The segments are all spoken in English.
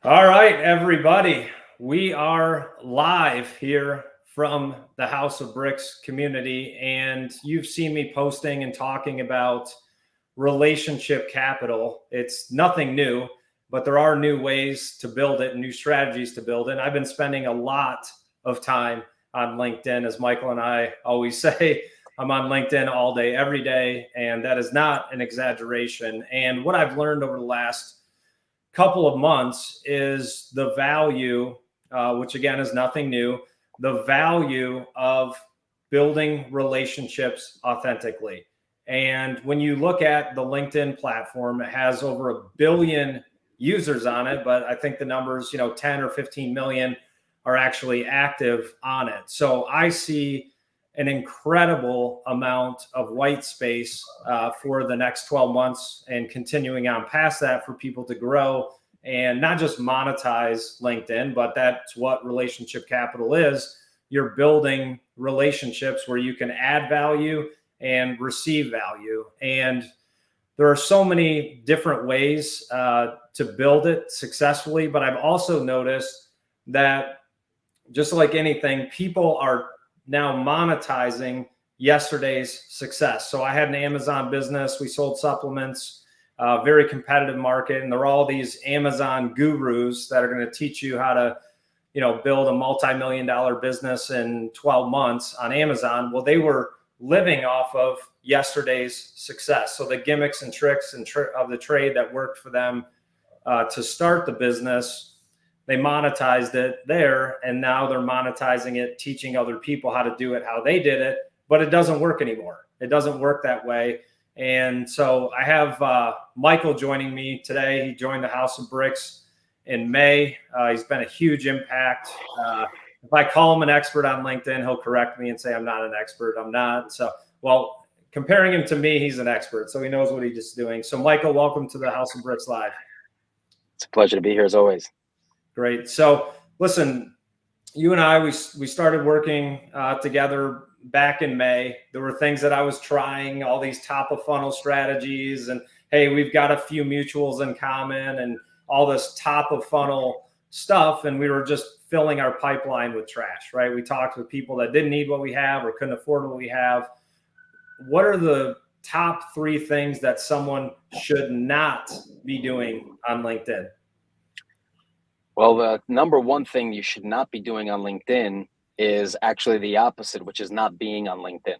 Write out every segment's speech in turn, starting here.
All right, everybody. We are live here from the House of Bricks community, and you've seen me posting and talking about relationship capital. It's nothing new, but there are new ways to build it and new strategies to build it. And I've been spending a lot of time on LinkedIn, as Michael and I always say. I'm on LinkedIn all day, every day, and that is not an exaggeration. And what I've learned over the last couple of months is the value, which again is nothing new, the value of building relationships authentically. And when you look at the LinkedIn platform, it has over 1 billion users on it, but I think the numbers, 10 or 15 million are actually active on it. So I see an incredible amount of white space for the next 12 months and continuing on past that for people to grow and not just monetize LinkedIn, but that's what relationship capital is. You're building relationships where you can add value and receive value. And there are so many different ways to build it successfully. But I've also noticed that just like anything, people are now monetizing yesterday's success. So I had an Amazon business. We sold supplements, very competitive market. And there are all these Amazon gurus that are going to teach you how to, build a multi-million-dollar business in 12 months on Amazon. Well, they were living off of yesterday's success. So the gimmicks and tricks of the trade that worked for them to start the business, they monetized it there, and now they're monetizing it, teaching other people how to do it, how they did it, but it doesn't work anymore. It doesn't work that way. And so I have Michael joining me today. He joined the House of Bricks in May. He's been a huge impact. If I call him an expert on LinkedIn, he'll correct me and say I'm not an expert. I'm not. So, well, comparing him to me, he's an expert. So he knows what he's doing. So Michael, welcome to the House of Bricks Live. It's a pleasure to be here as always. Great. So listen, you and I, we started working together back in May. There were things that I was trying, all these top of funnel strategies, and hey, we've got a few mutuals in common and all this top of funnel stuff. And we were just filling our pipeline with trash, right? We talked with people that didn't need what we have or couldn't afford what we have. What are the top 3 things that someone should not be doing on LinkedIn? Well, the number one thing you should not be doing on LinkedIn is actually the opposite, which is not being on LinkedIn.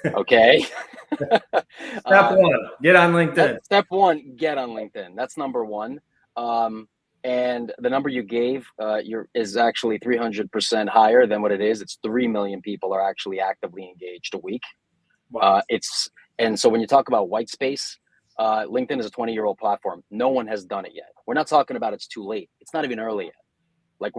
Okay. Step 1, get on LinkedIn. Step 1, get on LinkedIn. That's number 1. And the number you gave is actually 300% higher than what it is. It's 3 million people are actually actively engaged a week. Wow. And so when you talk about white space, LinkedIn is a 20-year-old platform. No one has done it yet. We're not talking about it's too late. It's not even early yet. Like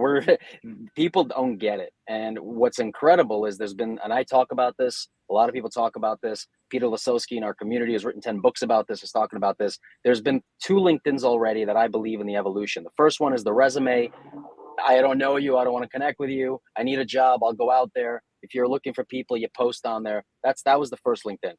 people don't get it. And what's incredible is and I talk about this, a lot of people talk about this. Peter Lasowski in our community has written 10 books about this, is talking about this. There's been 2 LinkedIns already that I believe in the evolution. The first one is the resume. I don't know you. I don't want to connect with you. I need a job. I'll go out there. If you're looking for people, you post on there. That was the first LinkedIn.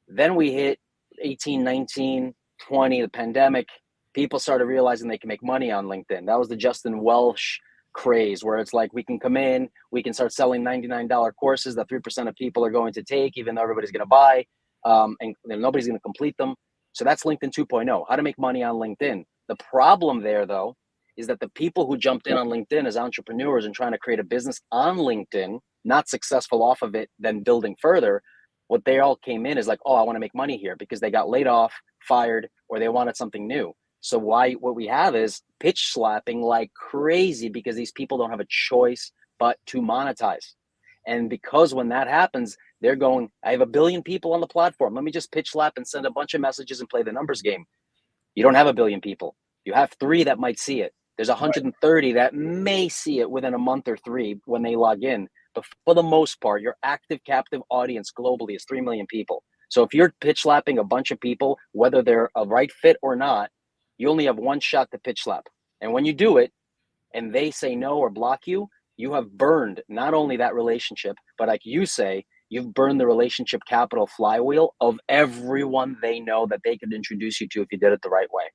Then we hit 18, 19, 20, the pandemic. People started realizing they can make money on LinkedIn. That was the Justin Welsh craze, where it's like, we can come in, we can start selling $99 courses that 3% of people are going to take, even though everybody's going to buy, and nobody's going to complete them. So that's LinkedIn 2.0, how to make money on LinkedIn. The problem there, though, is that the people who jumped in on LinkedIn as entrepreneurs and trying to create a business on LinkedIn, not successful off of it, then building further, what they all came in is like, oh, I want to make money here, because they got laid off, fired, or they wanted something new. So what we have is pitch slapping like crazy, because these people don't have a choice but to monetize. And because when that happens, they're going, I have 1 billion people on the platform. Let me just pitch slap and send a bunch of messages and play the numbers game. You don't have 1 billion people. You have 3 that might see it. There's 130 that may see it within a month or 3 when they log in. But for the most part, your active captive audience globally is 3 million people. So if you're pitch slapping a bunch of people, whether they're a right fit or not, you only have 1 shot to pitch slap. And when you do it and they say no or block you, you have burned not only that relationship, but like you say, you've burned the relationship capital flywheel of everyone they know that they could introduce you to if you did it the right way.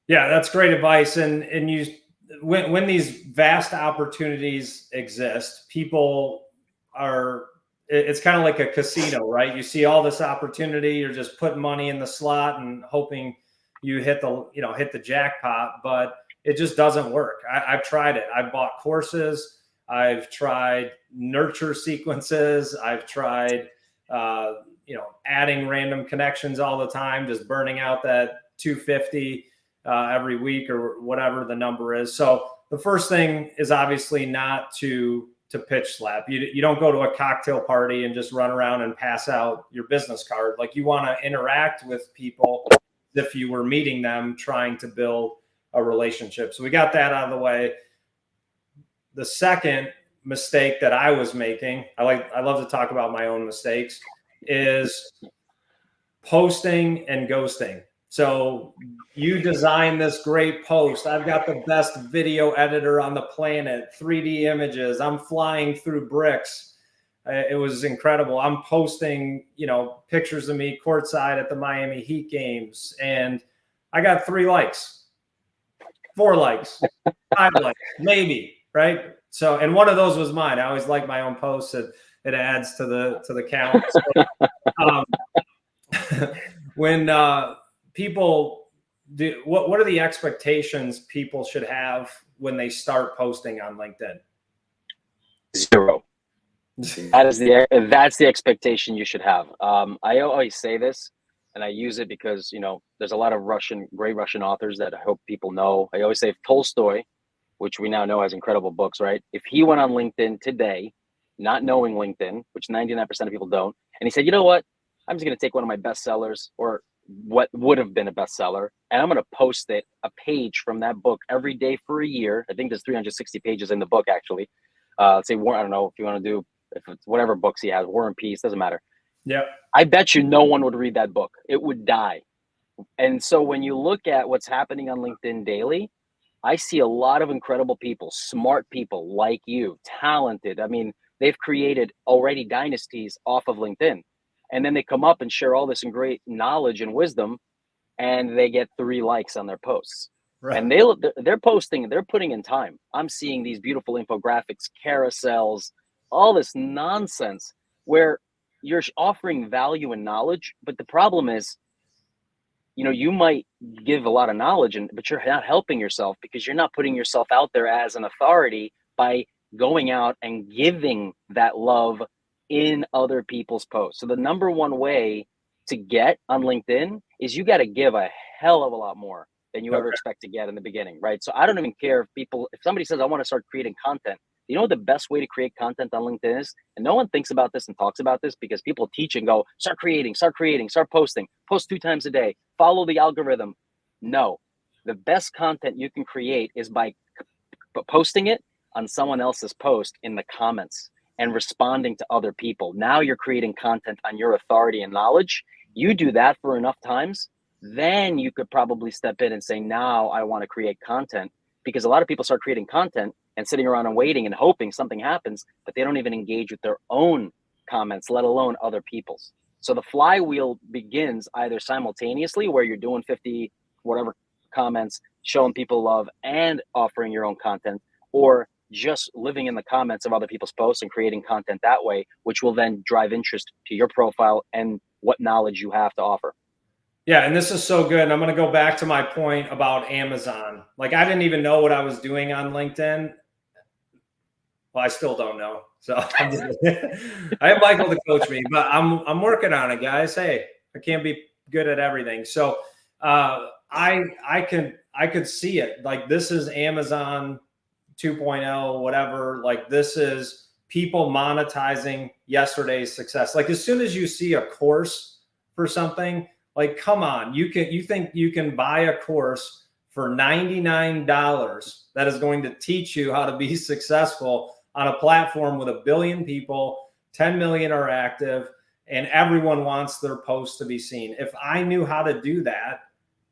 Yeah, that's great advice. And when these vast opportunities exist, people are, it's kind of like a casino, right? You see all this opportunity, you're just putting money in the slot and hoping you hit the jackpot, but it just doesn't work. I've tried it. I've bought courses, I've tried nurture sequences, I've tried adding random connections all the time, just burning out that 250 every week or whatever the number is. So the first thing is obviously not to pitch slap. You don't go to a cocktail party and just run around and pass out your business card. Like, you want to interact with people as if you were meeting them, trying to build a relationship. So we got that out of the way. The second mistake that I was making, I love to talk about my own mistakes, is posting and ghosting. So you design this great post. I've got the best video editor on the planet, 3D images. I'm flying through bricks. It was incredible. I'm posting, pictures of me courtside at the Miami Heat games, and I got 3 likes, 4 likes, 5 likes, maybe, right? So, and one of those was mine. I always like my own posts. It adds to the count. So, when people do, what are the expectations people should have when they start posting on LinkedIn? 0. That's the expectation you should have. I always say this, and I use it because there's a lot of great Russian authors that I hope people know. I always say, if Tolstoy, which we now know has incredible books, right? If he went on LinkedIn today, not knowing LinkedIn, which 99% of people don't, and he said, you know what, I'm just going to take one of my bestsellers, or what would have been a bestseller, and I'm going to post a page from that book every day for a year. I think there's 360 pages in the book, actually. Let's say, I don't know if you want to do, if it's whatever books he has, War and Peace, doesn't matter. Yeah. I bet you no one would read that book. It would die. And so when you look at what's happening on LinkedIn daily, I see a lot of incredible people, smart people like you, talented. I mean, they've created already dynasties off of LinkedIn. And then they come up and share all this great knowledge and wisdom, and they get 3 likes on their posts. Right. And they're posting, they're putting in time. I'm seeing these beautiful infographics, carousels, all this nonsense where you're offering value and knowledge. But the problem is, you might give a lot of knowledge, but you're not helping yourself, because you're not putting yourself out there as an authority by going out and giving that love in other people's posts. So the number one way to get on LinkedIn is you got to give a hell of a lot more than you ever expect to get in the beginning, right? So I don't even care if somebody says, I want to start creating content. You know what the best way to create content on LinkedIn is? And no one thinks about this and talks about this, because people teach and go, start creating, start posting, post 2 times a day, follow the algorithm. No, the best content you can create is by posting it on someone else's post in the comments and responding to other people. Now you're creating content on your authority and knowledge. You do that for enough times, then you could probably step in and say, now I want to create content. Because a lot of people start creating content and sitting around and waiting and hoping something happens, but they don't even engage with their own comments, let alone other people's. So the flywheel begins either simultaneously, where you're doing 50 whatever comments, showing people love and offering your own content, or just living in the comments of other people's posts and creating content that way, which will then drive interest to your profile and what knowledge you have to offer. Yeah, and this is so good. And I'm going to go back to my point about Amazon. Like, I didn't even know what I was doing on LinkedIn. Well, I still don't know. So I have Michael to coach me, but I'm working on it, guys. Hey, I can't be good at everything. So I could see it. Like, this is Amazon 2.0, whatever. Like, this is people monetizing yesterday's success. Like, as soon as you see a course for something, like, come on, you think you can buy a course for $99 that is going to teach you how to be successful on a platform with 1 billion people, 10 million are active, and everyone wants their posts to be seen. If I knew how to do that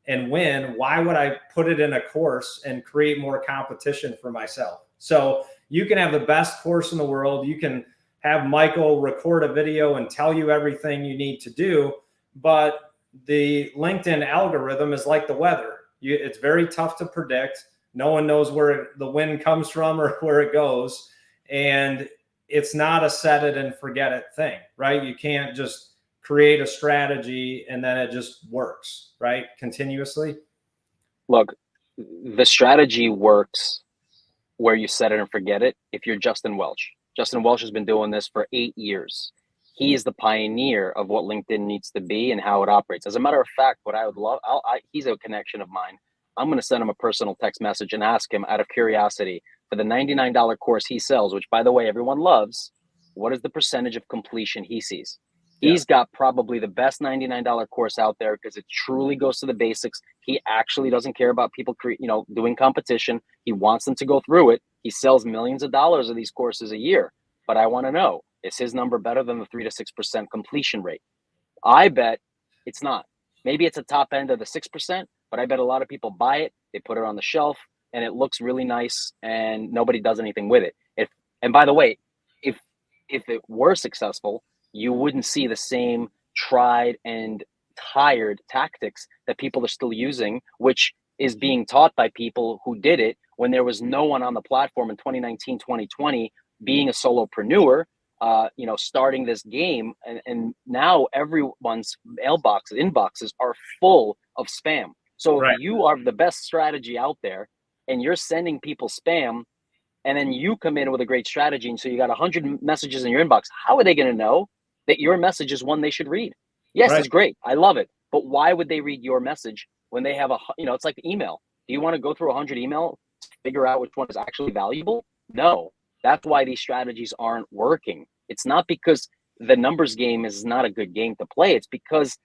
and win, why would I put it in a course and create more competition for myself? So you can have the best course in the world. You can have Michael record a video and tell you everything you need to do, but the LinkedIn algorithm is like the weather. It's very tough to predict. No one knows where the wind comes from or where it goes. And it's not a set it and forget it thing, right? You can't just create a strategy and then it just works, right? Continuously. Look, the strategy works where you set it and forget it. If you're Justin Welch, Justin Welch has been doing this for 8 years. He is the pioneer of what LinkedIn needs to be and how it operates. As a matter of fact, what I would love, he's a connection of mine. I'm going to send him a personal text message and ask him out of curiosity for the $99 course he sells, which by the way, everyone loves. What is the percentage of completion he sees? He's got probably the best $99 course out there because it truly goes to the basics. He actually doesn't care about people, doing competition. He wants them to go through it. He sells millions of dollars of these courses a year. But I want to know, is his number better than the 3 to 6% completion rate? I bet it's not. Maybe it's a top end of the 6%, but I bet a lot of people buy it. They put it on the shelf and it looks really nice and nobody does anything with it. And by the way, if it were successful, you wouldn't see the same tried and tired tactics that people are still using, which is being taught by people who did it when there was no one on the platform in 2019, 2020, being a solopreneur, starting this game. And now everyone's inboxes are full of spam. So if you are the best strategy out there and you're sending people spam, and then you come in with a great strategy, and so you got 100 messages in your inbox, how are they going to know that your message is one they should read? Yes, it's great. I love it. But why would they read your message when they have it's like email. Do you want to go through 100 email to figure out which one is actually valuable? No. That's why these strategies aren't working. It's not because the numbers game is not a good game to play. It's because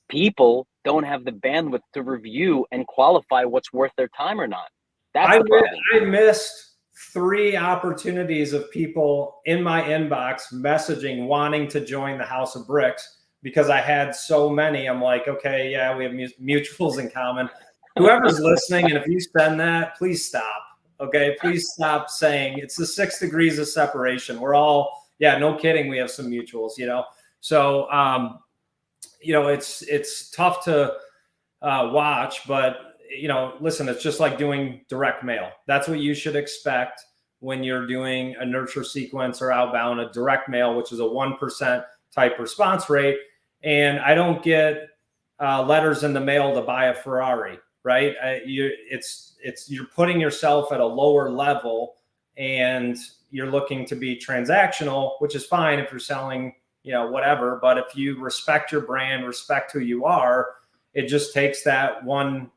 people don't have the bandwidth to review and qualify what's worth their time or not. That's the problem. I missed 3 opportunities of people in my inbox messaging wanting to join the House of Bricks because I had so many. I'm like, okay, yeah, we have mutuals in common. Whoever's listening, and if you send that, please stop. Okay, please stop saying it's the 6 degrees of separation. We're all, no kidding, we have some mutuals, So, it's tough to watch, but listen, it's just like doing direct mail. That's what you should expect when you're doing a nurture sequence or outbound, a direct mail, which is a 1% type response rate. And I don't get letters in the mail to buy a Ferrari, right? You're putting yourself at a lower level and you're looking to be transactional, which is fine if you're selling, whatever. But if you respect your brand, respect who you are, it just takes that one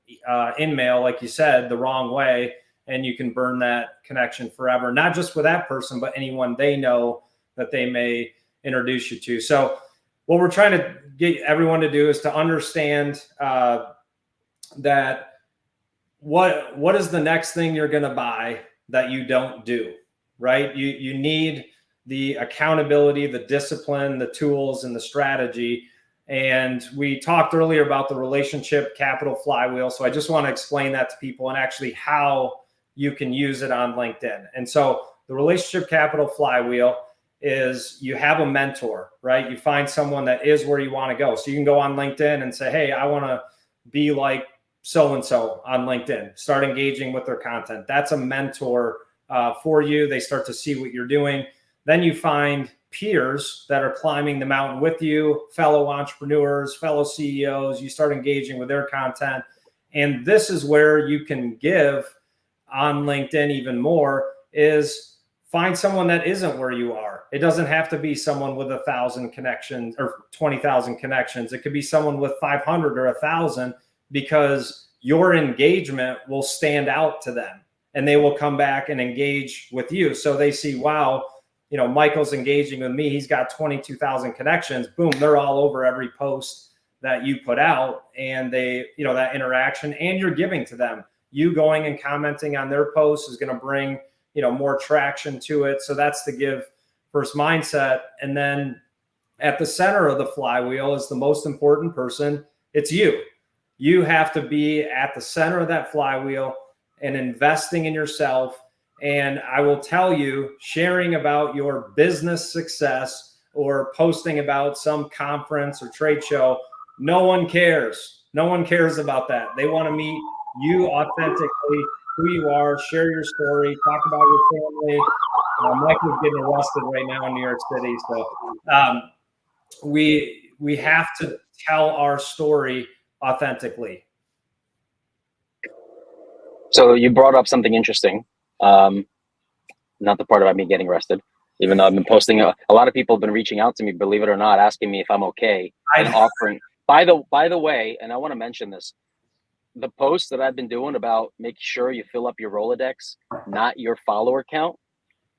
in-mail, like you said, the wrong way, and you can burn that connection forever, not just with that person, but anyone they know that they may introduce you to. So what we're trying to get everyone to do is to understand that what is the next thing you're going to buy that you don't do, right? You need the accountability, the discipline, the tools, and the strategy. And we talked earlier about the relationship capital flywheel. So I just want to explain that to people and actually how you can use it on LinkedIn. And so the relationship capital flywheel is you have a mentor, right? You find someone that is where you want to go. So you can go on LinkedIn and say, hey, I want to be like so-and-so on LinkedIn, start engaging with their content. That's a mentor for you. They start to see what you're doing. Then you find peers that are climbing the mountain with you, fellow entrepreneurs, fellow CEOs. You start engaging with their content. And this is where you can give on LinkedIn even more, is find someone that isn't where you are. It doesn't have to be someone with 1,000 connections or 20,000 connections. It could be someone with 500 or 1,000, because your engagement will stand out to them and they will come back and engage with you. So they see, wow, Michael's engaging with me. He's got 22,000 connections. Boom, they're all over every post that you put out, and they, that interaction, and you're giving to them. You going and commenting on their posts is going to bring, more traction to it. So that's the give first mindset. And then at the center of the flywheel is the most important person. It's you. You have to be at the center of that flywheel and investing in yourself. And I will tell you, sharing about your business success or posting about some conference or trade show, no one cares. No one cares about that. They want to meet you authentically, who you are, share your story, talk about your family. Michael's getting arrested right now in New York City, so we have to tell our story authentically. So you brought up something interesting. Not the part about me getting arrested, even though I've been posting. A lot of people have been reaching out to me, believe it or not, asking me if I'm okay and offering. By the way, and I want to mention this, the posts that I've been doing about making sure you fill up your Rolodex, not your follower count.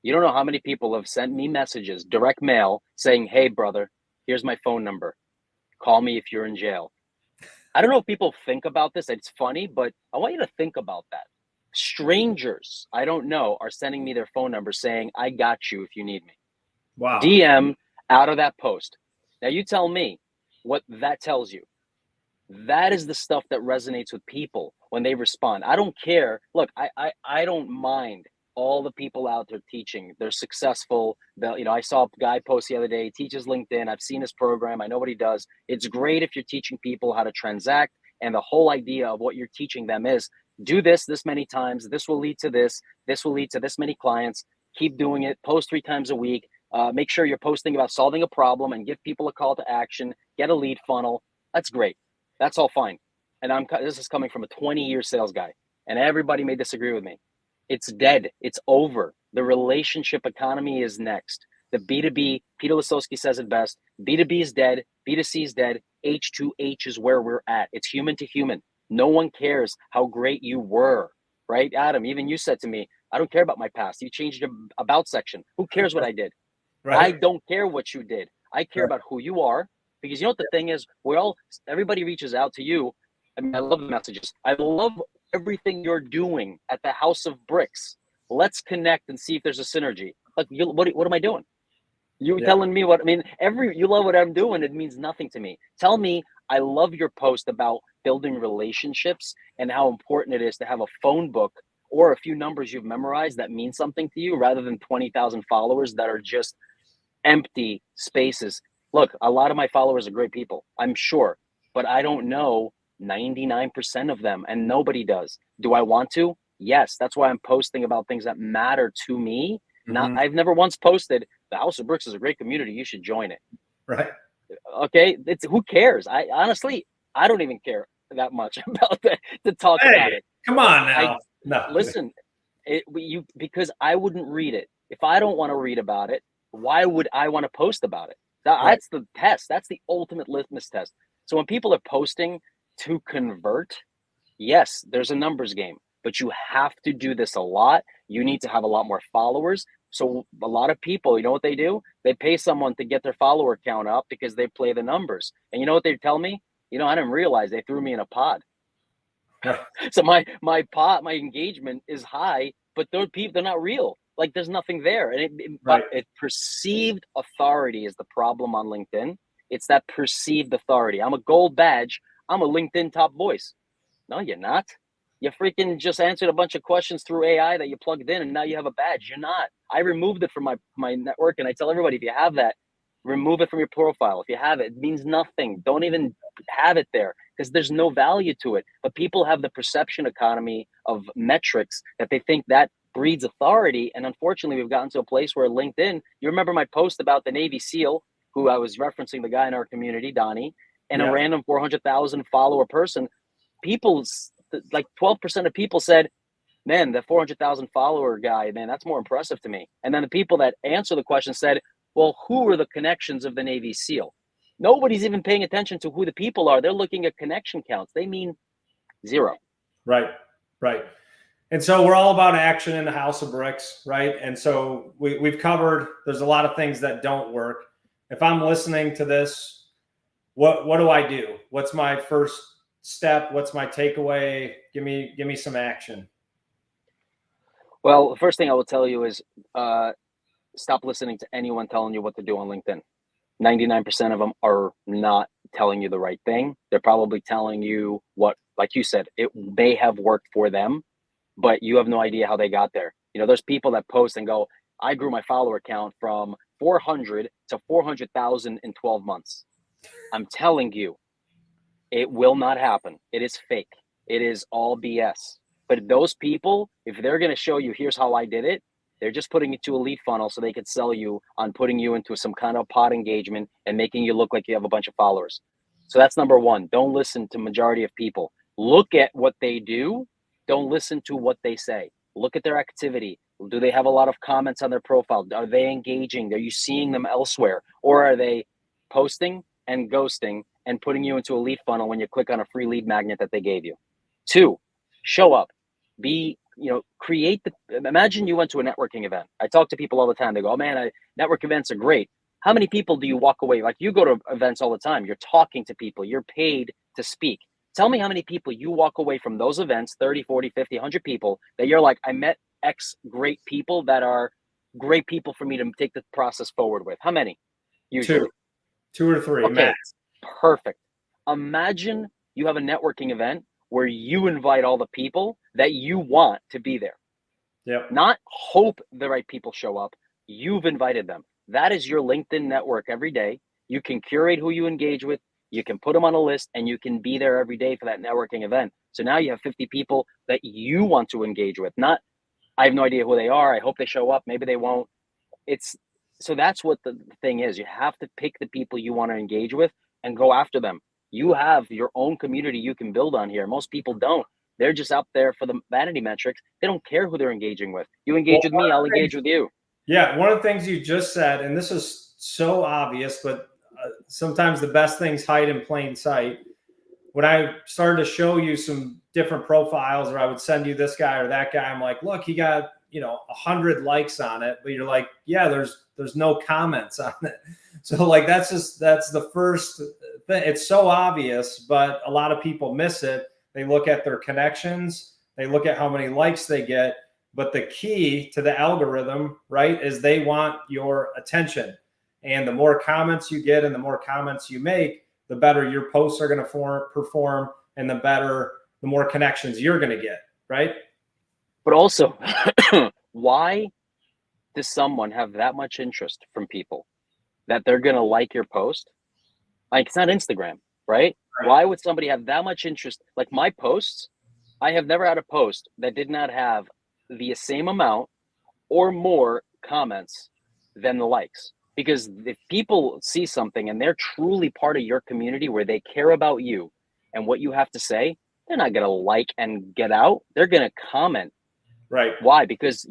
You don't know how many people have sent me messages, direct mail, saying, "Hey, brother, here's my phone number. Call me if you're in jail." I don't know if people think about this. It's funny, but I want you to think about that. Strangers I don't know are sending me their phone number saying, "I got you if you need me." Wow. DM out of that post. Now you tell me what that tells you. That is the stuff that resonates with people when they respond. I don't care. Look, I don't mind all the people out there teaching. They're successful. I saw a guy post the other day, he teaches LinkedIn. I've seen his program. I know what he does. It's great if you're teaching people how to transact. And the whole idea of what you're teaching them is do this many times. This will lead to this. This will lead to this many clients. Keep doing it. Post 3 times a week. Make sure you're posting about solving a problem and give people a call to action. Get a lead funnel. That's great. That's all fine. And this is coming from a 20-year sales guy, and everybody may disagree with me. It's dead. It's over. The relationship economy is next. The B2B, Peter Lasowski says it best. B2B is dead. B2C is dead. H2H is where we're at. It's human to human. No one cares how great you were, right? Adam, even you said to me, I don't care about my past. You changed your about section. Who cares what I did? Right. I don't care what you did. I care about who you are. Because you know what the thing is, everybody reaches out to you. I mean, I love the messages. I love everything you're doing at the House of Bricks. Let's connect and see if there's a synergy. Like, what am I doing? You telling me what? I mean, you love what I'm doing. It means nothing to me. Tell me, I love your post about building relationships and how important it is to have a phone book or a few numbers you've memorized that mean something to you, rather than 20,000 followers that are just empty spaces. Look, a lot of my followers are great people, I'm sure, but I don't know 99% of them, and nobody does. Do I want to? Yes. That's why I'm posting about things that matter to me. I've never once posted, the House of Bricks is a great community, you should join it. Right. Okay. Who cares? I honestly, I don't even care that much about that to talk about it. Come on now. No. Listen, because I wouldn't read it. If I don't want to read about it, why would I want to post about it? That's the test. That's the ultimate litmus test. So when people are posting to convert, yes, there's a numbers game, but you have to do this a lot. You need to have a lot more followers. So a lot of people, you know what they do? They pay someone to get their follower count up because they play the numbers. And you know what they tell me? I didn't realize they threw me in a pod. So my engagement is high, but those people, they're not real. Like, there's nothing there. And perceived authority is the problem on LinkedIn. It's that perceived authority. I'm a gold badge. I'm a LinkedIn top voice. No, you're not. You freaking just answered a bunch of questions through AI that you plugged in, and now you have a badge. You're not. I removed it from my network, and I tell everybody, if you have that, remove it from your profile. If you have it, it means nothing. Don't even have it there, because there's no value to it. But people have the perception economy of metrics that they think that breeds authority. And unfortunately, we've gotten to a place where LinkedIn, you remember my post about the Navy SEAL, who I was referencing, the guy in our community, Donnie, and a random 400,000 follower person. People, like 12% of people said, man, the 400,000 follower guy, man, that's more impressive to me. And then the people that answer the question said, well, who are the connections of the Navy SEAL? Nobody's even paying attention to who the people are. They're looking at connection counts. They mean zero. Right. And so we're all about action in the House of Bricks, right? And so we've covered, there's a lot of things that don't work. If I'm listening to this, what do I do? What's my first step? What's my takeaway? Give me some action. Well, the first thing I will tell you is stop listening to anyone telling you what to do on LinkedIn. 99% of them are not telling you the right thing. They're probably telling you what, like you said, it may have worked for them, but you have no idea how they got there. There's people that post and go, I grew my follower count from 400 to 400,000 in 12 months. I'm telling you, it will not happen. It is fake. It is all BS. But those people, if they're going to show you, here's how I did it, they're just putting you to a lead funnel so they could sell you on putting you into some kind of pod engagement and making you look like you have a bunch of followers. So that's number one. Don't listen to majority of people. Look at what they do. Don't listen to what they say. Look at their activity. Do they have a lot of comments on their profile? Are they engaging? Are you seeing them elsewhere? Or are they posting and ghosting and putting you into a lead funnel when you click on a free lead magnet that they gave you? Two, show up. Imagine you went to a networking event. I talk to people all the time. They go, oh man, network events are great. How many people do you walk away? Like, you go to events all the time. You're talking to people. You're paid to speak. Tell me how many people you walk away from those events, 30, 40, 50, 100 people, that you're like, I met X great people that are great people for me to take the process forward with. How many? Usually. Two or three, okay, max. Perfect. Imagine you have a networking event where you invite all the people that you want to be there. Yep. Not hope the right people show up. You've invited them. That is your LinkedIn network every day. You can curate who you engage with. You can put them on a list, and you can be there every day for that networking event. So now you have 50 people that you want to engage with. Not, I have no idea who they are. I hope they show up. Maybe they won't. So that's what the thing is. You have to pick the people you want to engage with and go after them. You have your own community you can build on here. Most people don't. They're just out there for the vanity metrics. They don't care who they're engaging with. You engage with me, I'll engage with you. Yeah, one of the things you just said, and this is so obvious, but sometimes the best things hide in plain sight. When I started to show you some different profiles, or I would send you this guy or that guy, I'm like, look, he got 100 likes on it, but you're like, yeah, there's no comments on it. So like that's the first thing. It's so obvious, but a lot of people miss it. They look at their connections, they look at how many likes they get. But the key to the algorithm, right, is they want your attention. And the more comments you get and the more comments you make, the better your posts are going to perform, and the more connections you're going to get, right? But also, why does someone have that much interest from people that they're going to like your post? Like, it's not Instagram, right? Why would somebody have that much interest? Like, my posts, I have never had a post that did not have the same amount or more comments than the likes. Because if people see something and they're truly part of your community where they care about you and what you have to say, they're not going to like and get out. They're going to comment. Right. Why? Because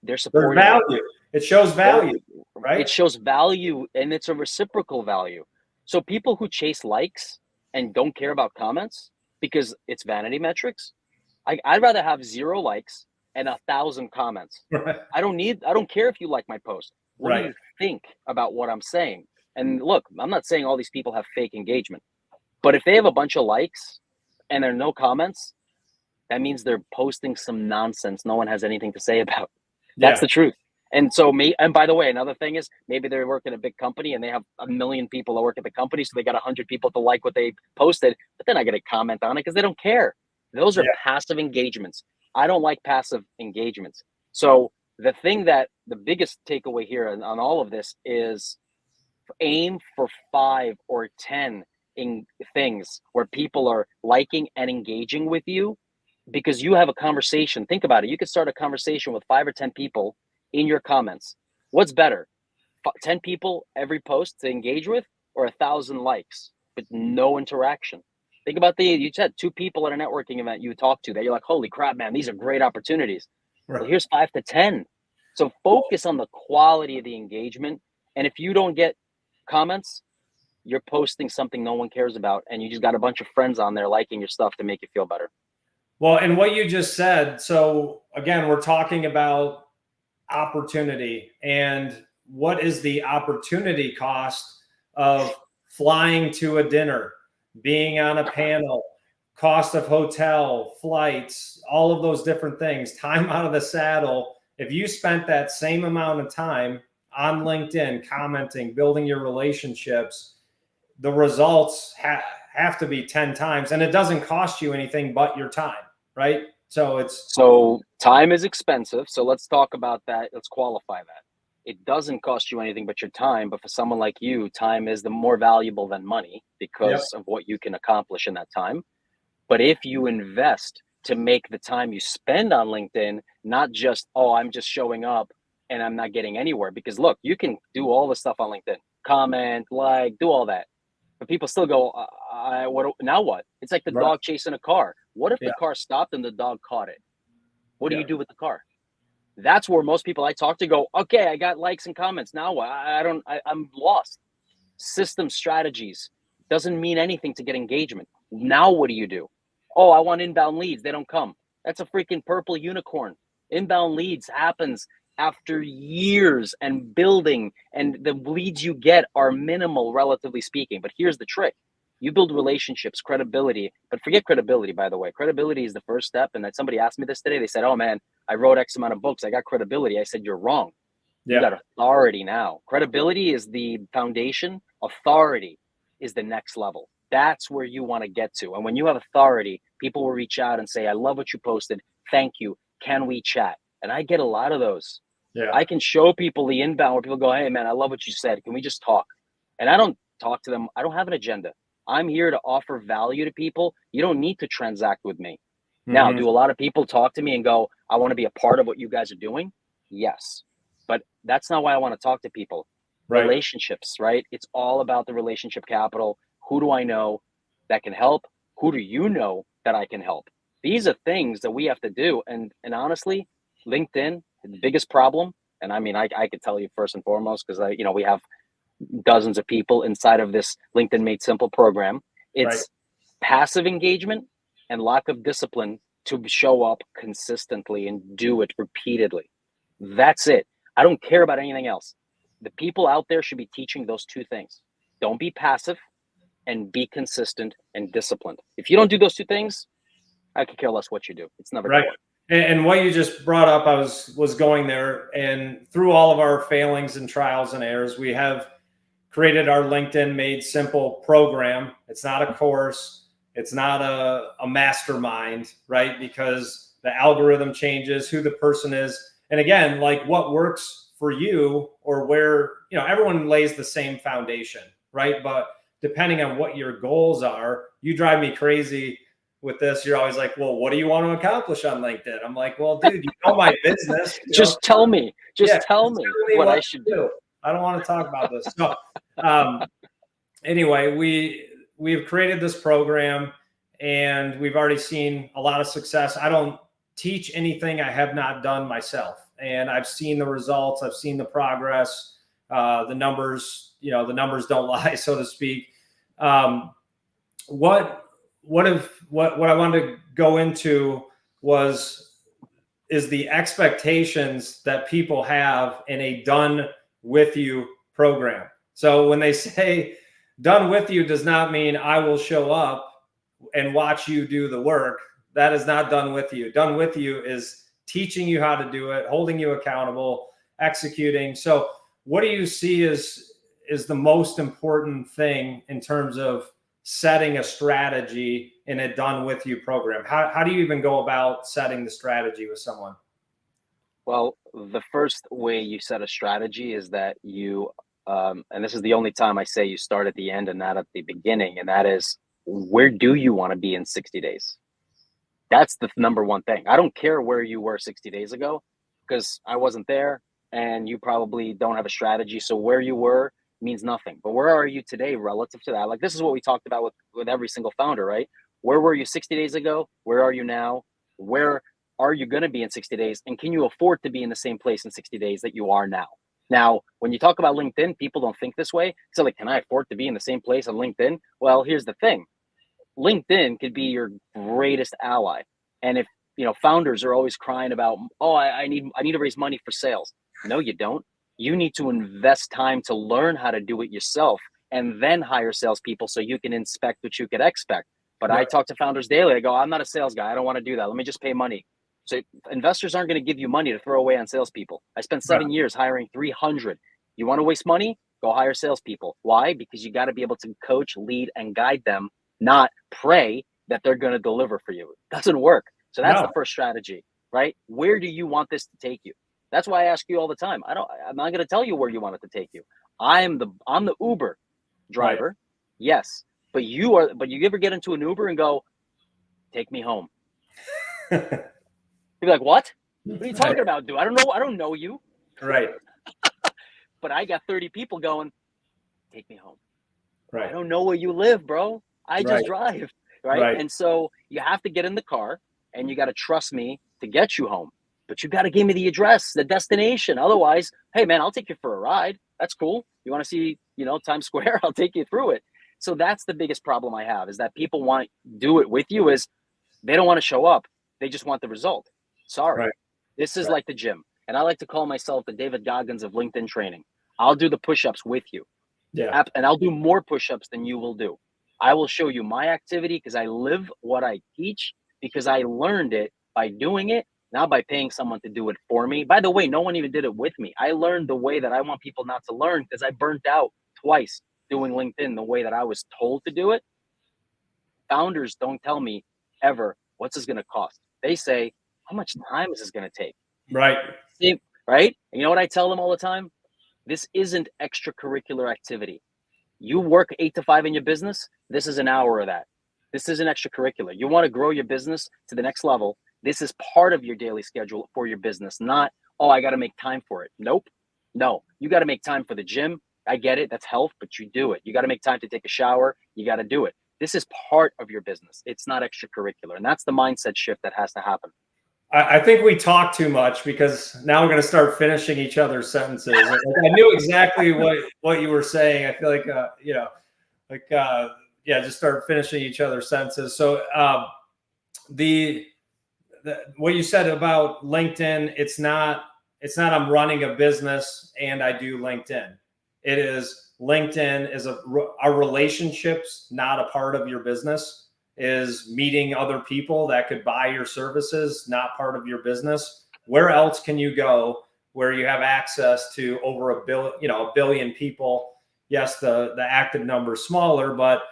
they're supporting. There's value. It shows value, right? It shows value, and it's a reciprocal value. So people who chase likes and don't care about comments because it's vanity metrics, I'd rather have 0 likes and 1,000 comments. Right. I don't care if you like my post. What do you think about what I'm saying? And look, I'm not saying all these people have fake engagement, but if they have a bunch of likes and there are no comments, that means they're posting some nonsense no one has anything to say about. That's the truth. And so and by the way, another thing is, maybe they work in a big company and they have 1 million people that work at the company, so they got 100 people to like what they posted, but they're not going to comment on it because they don't care. Those are passive engagements. I don't like passive engagements. So the biggest takeaway here on all of this is aim for 5 or 10 things where people are liking and engaging with you, because you have a conversation. Think about it. You could start a conversation with 5 or 10 people in your comments. What's better? 10 people every post to engage with, or 1,000 likes but no interaction? Think about you said 2 people at a networking event you talk to that you're like, holy crap, man, these are great opportunities. Right. Well, here's 5 to 10. So focus on the quality of the engagement. And if you don't get comments, you're posting something no one cares about, and you just got a bunch of friends on there liking your stuff to make you feel better. Well, and what you just said, so again, we're talking about opportunity, and what is the opportunity cost of flying to a dinner, being on a panel, cost of hotel, flights, all of those different things, time out of the saddle. If you spent that same amount of time on LinkedIn, commenting, building your relationships, the results have to be 10 times, and it doesn't cost you anything but your time, right? So time is expensive. So let's talk about that. Let's qualify that. It doesn't cost you anything but your time. But for someone like you, time is the more valuable than money because of what you can accomplish in that time. But if you invest to make the time you spend on LinkedIn, not just, oh, I'm just showing up and I'm not getting anywhere. Because look, you can do all the stuff on LinkedIn, comment, like, do all that. But people still go, now what? It's like the Right. dog chasing a car. What if Yeah. the car stopped and the dog caught it? What do Yeah. you do with the car? That's where most people I talk to go, okay, I got likes and comments. Now what? I'm lost. System strategies doesn't mean anything to get engagement. Now what do you do? Oh, I want inbound leads. They don't come. That's a freaking purple unicorn. Inbound leads happens after years and building, and the leads you get are minimal, relatively speaking. But here's the trick. You build relationships, credibility, but forget credibility, by the way. Credibility is the first step. And that somebody asked me this today. They said, oh man, I wrote X amount of books. I got credibility. I said, you're wrong. You Yeah. got authority now. Credibility is the foundation. Authority is the next level. That's where you want to get to. And when you have authority, people will reach out and say, I love what you posted. Thank you. Can we chat? And I get a lot of those. Yeah. I can show people the inbound where people go, hey, man, I love what you said. Can we just talk? And I don't talk to them. I don't have an agenda. I'm here to offer value to people. You don't need to transact with me. Now, Mhm. do a lot of people talk to me and go, I want to be a part of what you guys are doing? Yes. But that's not why I want to talk to people. Right. Relationships, right? It's all about the relationship capital. Who do I know that can help? Who do you know that I can help? These are things that we have to do. And honestly, LinkedIn, the biggest problem, and I mean, I could tell you first and foremost, because we have dozens of people inside of this LinkedIn Made Simple program. It's Right. passive engagement and lack of discipline to show up consistently and do it repeatedly. That's it. I don't care about anything else. The people out there should be teaching those two things. Don't be passive and be consistent and disciplined. If you don't do those two things, I could care less what you do. It's never going Right. to work. And what you just brought up, I was going there, and through all of our failings and trials and errors, we have created our LinkedIn Made Simple program. It's not a course. It's not a mastermind, right? Because the algorithm changes, who the person is. And again, like what works for you, or where, everyone lays the same foundation, right? But depending on what your goals are, you drive me crazy with this. You're always like, well, what do you want to accomplish on LinkedIn? I'm like, well, dude, you know my business. Just tell me. Yeah, Just tell me what I should do. I don't want to talk about this. So, anyway, we've created this program, and we've already seen a lot of success. I don't teach anything I have not done myself, and I've seen the results. I've seen the progress. The numbers, the numbers don't lie, so to speak. What I wanted to go into is the expectations that people have in a done with you program. So when they say done with you does not mean I will show up and watch you do the work. That is not done with you. Done with you is teaching you how to do it, holding you accountable, executing. So what do you see is the most important thing in terms of setting a strategy in a done with you program? How do you even go about setting the strategy with someone? Well, the first way you set a strategy is that you, and this is the only time I say you start at the end and not at the beginning, and that is, where do you want to be in 60 days? That's the number one thing. I don't care where you were 60 days ago, because I wasn't there and you probably don't have a strategy. So where you were means nothing. But where are you today relative to that? Like, this is what we talked about with every single founder, right? Where were you 60 days ago? Where are you now? Where are you going to be in 60 days? And can you afford to be in the same place in 60 days that you are now? Now, when you talk about LinkedIn, people don't think this way. So like, can I afford to be in the same place on LinkedIn? Well, here's the thing. LinkedIn could be your greatest ally. And if, founders are always crying about, oh, I need to raise money for sales. No, you don't. You need to invest time to learn how to do it yourself and then hire salespeople so you can inspect what you could expect. But Right. I talk to founders daily. I go, I'm not a sales guy. I don't want to do that. Let me just pay money. So investors aren't going to give you money to throw away on salespeople. I spent 7 years hiring 300. You want to waste money? Go hire salespeople. Why? Because you got to be able to coach, lead, and guide them, not pray that they're going to deliver for you. It doesn't work. So that's the first strategy, right? Where do you want this to take you? That's why I ask you all the time. I'm not going to tell you where you want it to take you. I'm the Uber driver. Right. Yes. But you ever get into an Uber and go, take me home. You'd be like, what? What are you talking about, dude? I don't know you. Right. But I got 30 people going, take me home. Right. I don't know where you live, bro. I just Right. drive. Right. Right. And so you have to get in the car and you got to trust me to get you home. But you got to give me the address, the destination. Otherwise, hey, man, I'll take you for a ride. That's cool. You want to see, Times Square? I'll take you through it. So that's the biggest problem I have, is that people want to do it with you, is they don't want to show up. They just want the result. Sorry. Right. This is Right. like the gym. And I like to call myself the David Goggins of LinkedIn training. I'll do the push-ups with you. Yeah. And I'll do more push-ups than you will do. I will show you my activity because I live what I teach, because I learned it by doing it, not by paying someone to do it for me. By the way, no one even did it with me. I learned the way that I want people not to learn, because I burnt out twice doing LinkedIn the way that I was told to do it. Founders don't tell me ever, what's this going to cost? They say, how much time is this going to take? Right. Right? And you know what I tell them all the time? This isn't extracurricular activity. You work 8 to 5 in your business. This is an hour of that. This isn't extracurricular. You want to grow your business to the next level. This is part of your daily schedule for your business, not, oh, I got to make time for it. Nope. No, you got to make time for the gym. I get it. That's health, but you do it. You got to make time to take a shower. You got to do it. This is part of your business. It's not extracurricular. And that's the mindset shift that has to happen. I think we talk too much, because now we're going to start finishing each other's sentences. I knew exactly what you were saying. I feel like, just start finishing each other's sentences. So what you said about LinkedIn, it's not I'm running a business and I do LinkedIn. It is LinkedIn is our relationships, not a part of your business. Is meeting other people that could buy your services, not part of your business. Where else can you go where you have access to over a billion people? Yes, the active number is smaller, but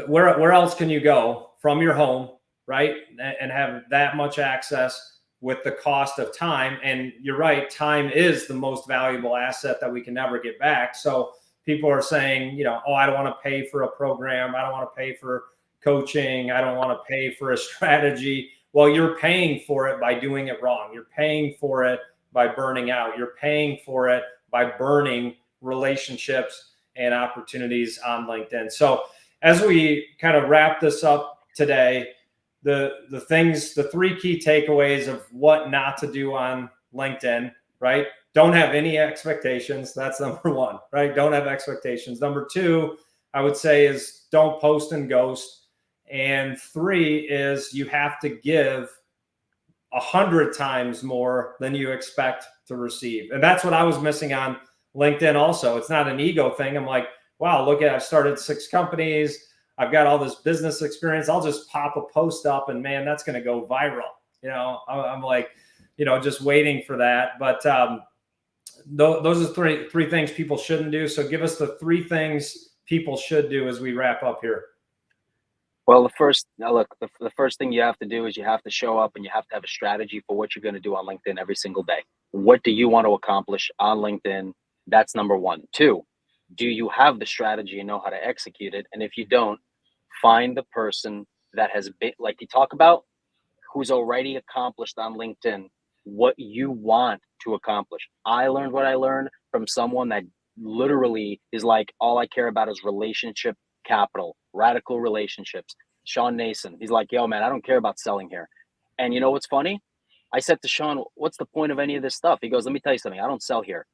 where else can you go from your home, right? And have that much access with the cost of time. And you're right, time is the most valuable asset that we can never get back. So people are saying, oh, I don't want to pay for a program. I don't want to pay for coaching. I don't want to pay for a strategy. Well, you're paying for it by doing it wrong. You're paying for it by burning out. You're paying for it by burning relationships and opportunities on LinkedIn. So as we kind of wrap this up today, the three key takeaways of what not to do on LinkedIn, right? Don't have any expectations. That's number one, right? Don't have expectations. Number two, I would say, is don't post and ghost. And three is you have to give 100 times more than you expect to receive. And that's what I was missing on LinkedIn also. It's not an ego thing. I'm like, wow, look at, I've started 6 companies. I've got all this business experience. I'll just pop a post up and man, that's going to go viral. I'm like, just waiting for that. But those are three things people shouldn't do. So give us the 3 things people should do as we wrap up here. Well, the first thing you have to do is you have to show up and you have to have a strategy for what you're going to do on LinkedIn every single day. What do you want to accomplish on LinkedIn? That's number 1. 2, do you have the strategy and know how to execute it? And if you don't, find the person that has been, like you talk about, who's already accomplished on LinkedIn what you want to accomplish. I learned what I learned from someone that literally is like, all I care about is relationship capital, radical relationships. Sean Nason, he's like, yo, man, I don't care about selling here. And you know what's funny? I said to Sean, what's the point of any of this stuff? He goes, let me tell you something. I don't sell here,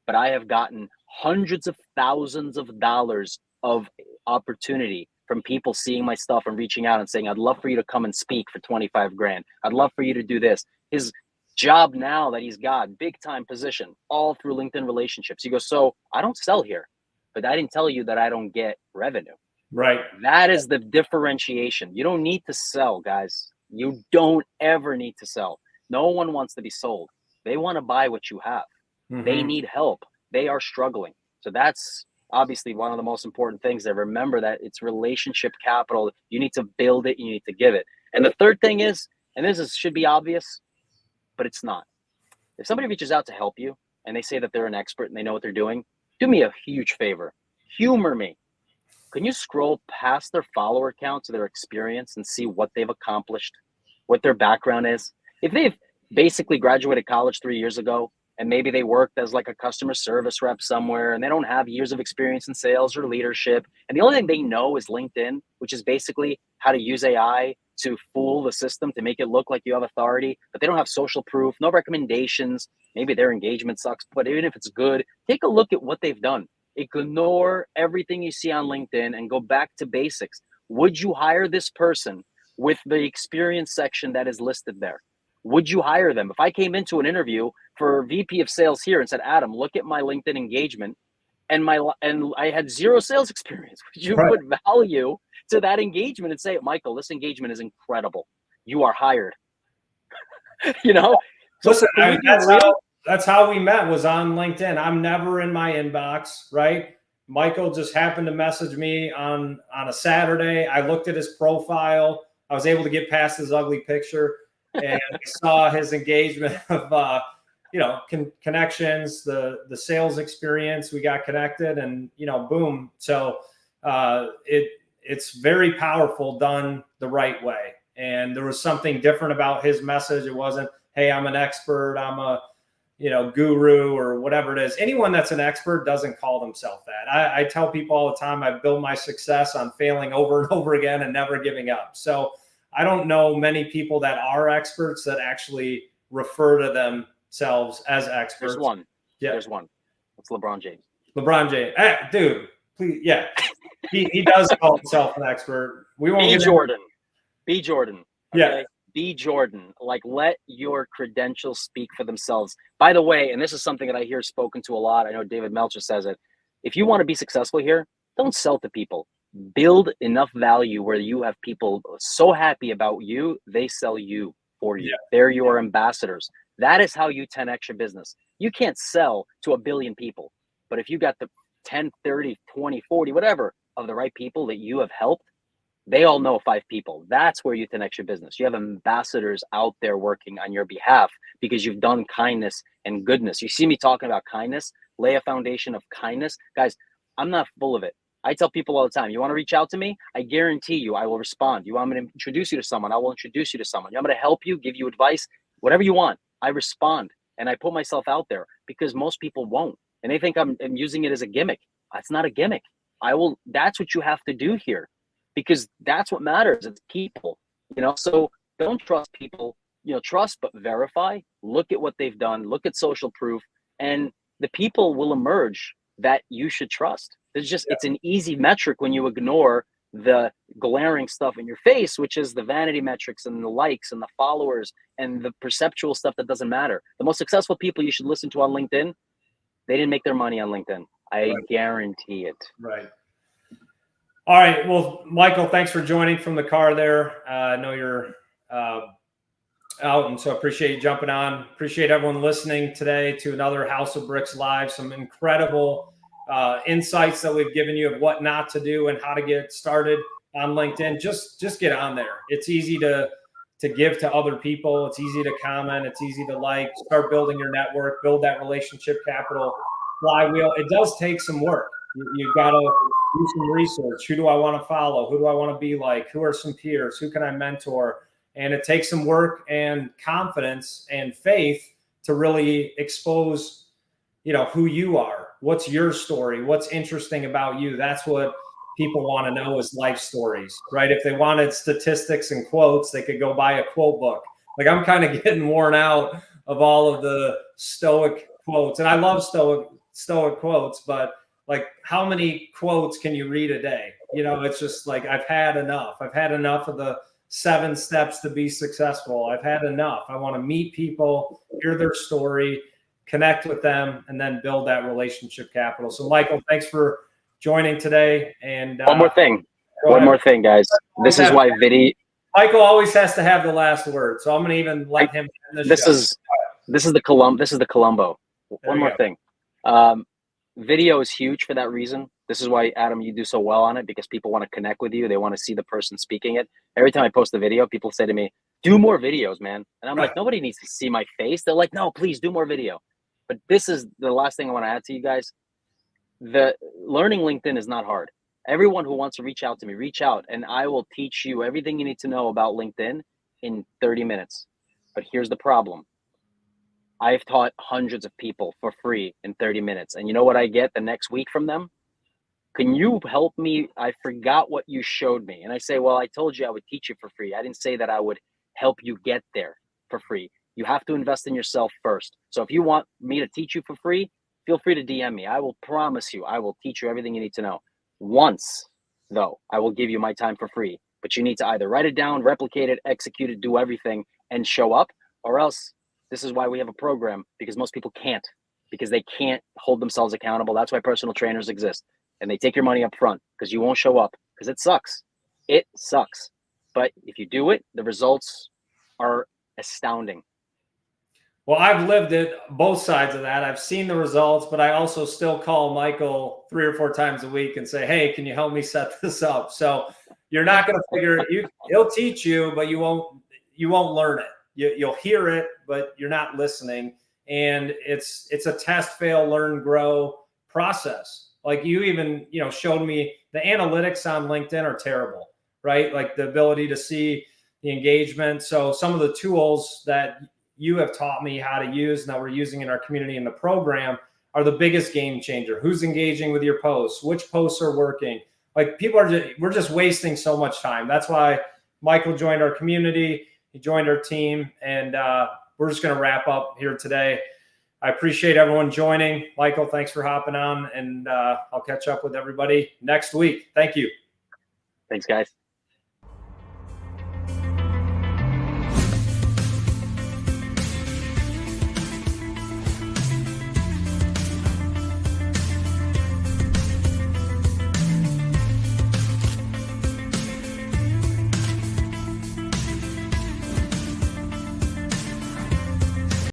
but I have gotten hundreds of thousands of dollars of opportunity from people seeing my stuff and reaching out and saying, I'd love for you to come and speak for 25 grand. I'd love for you to do this. His job now that he's got, big time position, all through LinkedIn relationships. He goes, so I don't sell here, but I didn't tell you that I don't get revenue. Right. That is the differentiation. You don't need to sell, guys. You don't ever need to sell. No one wants to be sold. They want to buy what you have. Mm-hmm. They need help. They are struggling. So that's obviously one of the most important things. That remember that it's relationship capital. You need to build it. You need to give it. And the third thing is, and should be obvious, but it's not. If somebody reaches out to help you and they say that they're an expert and they know what they're doing, do me a huge favor. Humor me. Can you scroll past their follower count to their experience and see what they've accomplished, what their background is? If they've basically graduated college 3 years ago and maybe they worked as like a customer service rep somewhere and they don't have years of experience in sales or leadership, and the only thing they know is LinkedIn, which is basically how to use AI to fool the system to make it look like you have authority, but they don't have social proof, no recommendations. Maybe their engagement sucks, but even if it's good, take a look at what they've done. Ignore everything you see on LinkedIn and go back to basics. Would you hire this person with the experience section that is listed there? Would you hire them? If I came into an interview for VP of sales here and said, Adam, look at my LinkedIn engagement, and I had zero sales experience, would you put value to that engagement and say, Michael, this engagement is incredible, you are hired? You know, so listen, that's how we met, was on LinkedIn. I'm never in my inbox, right? Michael just happened to message me on a Saturday. I looked at his profile. I was able to get past his ugly picture, and I saw his engagement of connections, the sales experience. We got connected, and boom. So it's very powerful done the right way. And there was something different about his message. It wasn't, hey, I'm an expert, I'm a guru, or whatever it is. Anyone that's an expert doesn't call themselves that. I tell people all the time, I build my success on failing over and over again and never giving up. So I don't know many people that are experts that actually refer to themselves as experts. There's one. Yeah. There's one. It's LeBron James. LeBron James. Hey, dude, please. Yeah. He does call himself an expert. We won't get Jordan. Be Jordan. Okay? Yeah. Be Jordan. Like, let your credentials speak for themselves. By the way, and this is something that I hear spoken to a lot. I know David Meltzer says it. If you want to be successful here, don't sell to people. Build enough value where you have people so happy about you, they sell you for you. Yeah. They're your ambassadors. That is how you 10x your business. You can't sell to 1 billion people. But if you got the 10, 30, 20, 40, whatever of the right people that you have helped, they all know 5 people. That's where you 10x your business. You have ambassadors out there working on your behalf because you've done kindness and goodness. You see me talking about kindness, lay a foundation of kindness. Guys, I'm not full of it. I tell people all the time, you want to reach out to me? I guarantee you I will respond. You want me to introduce you to someone? I will introduce you to someone. You want me to help you, give you advice, whatever you want. I respond and I put myself out there because most people won't. And they think I'm using it as a gimmick. It's not a gimmick. That's what you have to do here, because that's what matters. It's people, so don't trust people, trust, but verify, look at what they've done, look at social proof, and the people will emerge that you should trust. It's an easy metric when you ignore the glaring stuff in your face, which is the vanity metrics and the likes and the followers and the perceptual stuff that doesn't matter. The most successful people you should listen to on LinkedIn, they didn't make their money on LinkedIn. I guarantee it. Right. All right. Well, Michael, thanks for joining from the car there. I know you're out, and so appreciate you jumping on. Appreciate everyone listening today to another House of Bricks Live. Some incredible insights that we've given you of what not to do and how to get started on LinkedIn. Just get on there. It's easy to give to other people. It's easy to comment. It's easy to like. Start building your network. Build that relationship capital flywheel. It does take some work. You've got to do some research. Who do I want to follow? Who do I want to be like? Who are some peers? Who can I mentor? And it takes some work and confidence and faith to really expose, who you are. What's your story? What's interesting about you? That's what people want to know, is life stories, right? If they wanted statistics and quotes, they could go buy a quote book. Like, I'm kind of getting worn out of all of the stoic quotes. And I love stoic quotes, but like, how many quotes can you read a day? It's just like, I've had enough. I've had enough of the 7 steps to be successful. I've had enough. I want to meet people, hear their story, connect with them, and then build that relationship capital. So, Michael, thanks for joining today. And one more thing, guys. This is why Michael always has to have the last word. So I'm going to even let him end the show. This is the Columbo. One more thing. Video is huge for that reason. This is why, Adam, you do so well on it, because people want to connect with you. They want to see the person speaking it. Every time I post a video, people say to me, do more videos, man. And I'm like, nobody needs to see my face. They're like, no, please do more video. But this is the last thing I want to add to you guys. The learning LinkedIn is not hard. Everyone who wants to reach out to me, reach out, and I will teach you everything you need to know about LinkedIn in 30 minutes. But here's the problem. I've taught hundreds of people for free in 30 minutes. And you know what I get the next week from them? Can you help me? I forgot what you showed me. And I say, well, I told you I would teach you for free. I didn't say that I would help you get there for free. You have to invest in yourself first. So if you want me to teach you for free, feel free to DM me. I will promise you, I will teach you everything you need to know. Once, though, I will give you my time for free. But you need to either write it down, replicate it, execute it, do everything, and show up, or else this is why we have a program, because most people can't, because they can't hold themselves accountable. That's why personal trainers exist. And they take your money up front because you won't show up, because it sucks. It sucks. But if you do it, the results are astounding. Well, I've lived it, both sides of that. I've seen the results, but I also still call Michael 3 or 4 times a week and say, hey, can you help me set this up? So you're not going to figure it. He'll teach you, but you won't learn it. You'll hear it, but you're not listening. And it's a test, fail, learn, grow process. Like you even, showed me the analytics on LinkedIn are terrible, right? Like the ability to see the engagement. So some of the tools that you have taught me how to use and that we're using in our community in the program are the biggest game changer. Who's engaging with your posts? Which posts are working? Like we're just wasting so much time. That's why Michael joined our community. He joined our team, and we're just going to wrap up here today. I appreciate everyone joining. Michael, thanks for hopping on, and I'll catch up with everybody next week. Thank you. Thanks, guys.